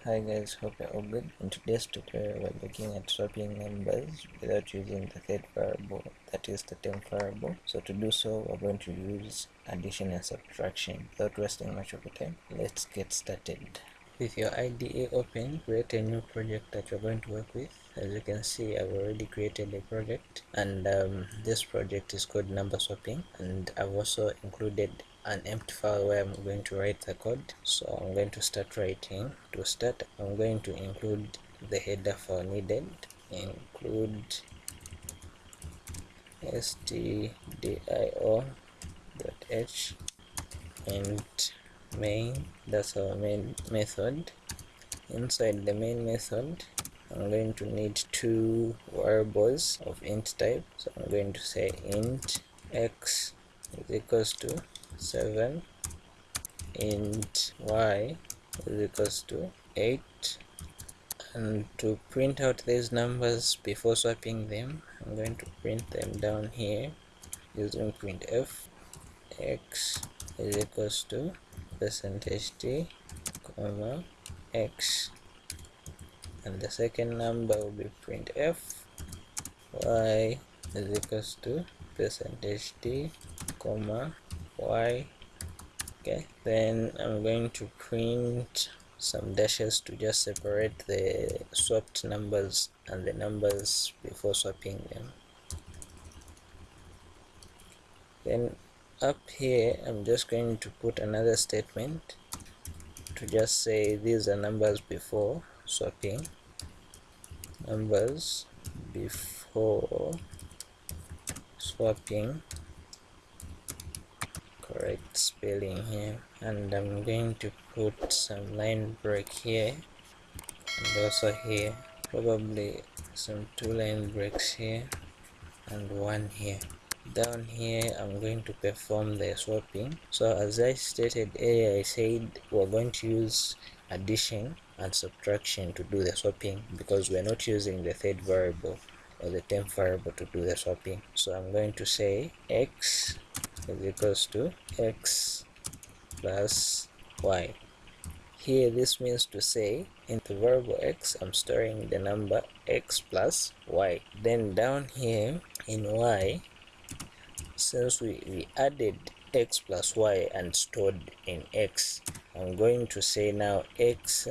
Hi guys, hope you're all good. In today's tutorial we're looking at swapping numbers without using the third variable, that is the temp variable. So to do so we're going to use addition and subtraction. Without wasting much of your time, let's get started. With your IDE open, create a new project that you're going to work with. As you can see, I've already created a project, and this project is called number swapping, and I've also included an empty file where I'm going to write the code. So I'm going to start writing. To start, I'm going to include the header file needed. Include stdio.h and main, that's our main method. Inside the main method, I'm going to need two variables of int type. So I'm going to say int x is equals to 7, int y is equals to 8, and to print out these numbers before swapping them, I'm going to print them down here using printf. X is equals to %t, comma x, and the second number will be printf. Y is equals to %t, comma y. Okay, then I'm going to print some dashes to just separate the swapped numbers and the numbers before swapping them. Then up here I'm just going to put another statement to just say these are numbers before swapping, numbers before swapping, correct spelling here, and I'm going to put some line break here and also here, probably some 2 line breaks here and 1 here. Down here I'm going to perform the swapping. So as I stated earlier, I said we're going to use addition and subtraction to do the swapping because we're not using the third variable or the temp variable to do the swapping. So I'm going to say x is equals to x plus y. Here this means to say in the variable x I'm storing the number x plus y. Then down here in y, since we added x plus y and stored in x, I'm going to say now x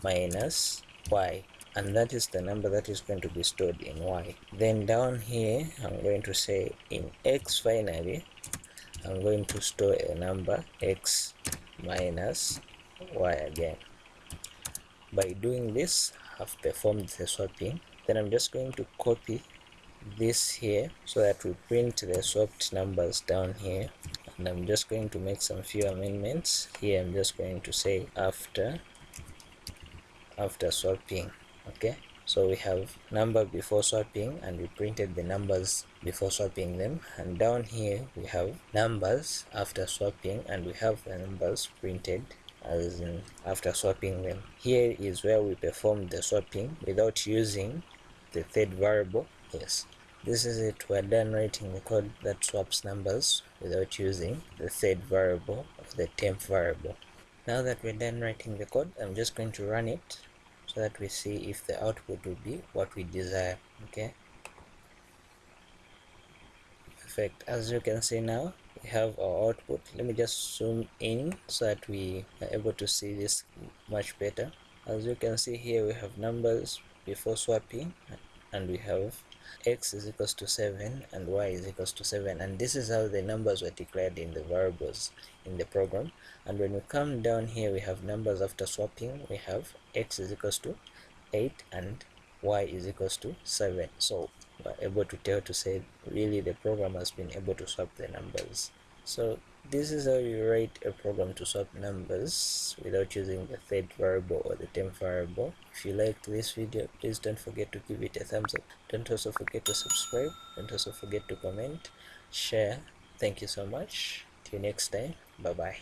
minus y, and that is the number that is going to be stored in y. Then down here I'm going to say in x finally I'm going to store a number x minus y again. By doing this, I've performed the swapping. Then I'm just going to copy this here so that we print the swapped numbers down here, and I'm just going to make some few amendments here. I'm just going to say after swapping. Okay, so we have number before swapping and we printed the numbers before swapping them, and down here we have numbers after swapping and we have the numbers printed as in after swapping them. Here is where we perform the swapping without using the third variable. Yes, this is it. We're done writing the code that swaps numbers without using the third variable of the temp variable. Now that we're done writing the code, I'm just going to run it so that we see if the output will be what we desire. Okay, perfect. As you can see now, we have our output. Let me just zoom in so that we are able to see this much better. As you can see here, we have numbers before swapping and we have x is equals to 7 and y is equals to 7, and this is how the numbers were declared in the variables in the program. And when we come down here, we have numbers after swapping. We have x is equals to 8 and y is equals to 7. So we're able to tell to say really the program has been able to swap the numbers. So this is how you write a program to swap numbers without using the third variable or the temp variable. If you liked this video, please don't forget to give it a thumbs up. Don't also forget to subscribe. Don't also forget to comment, share. Thank you so much. Till next time. Bye bye.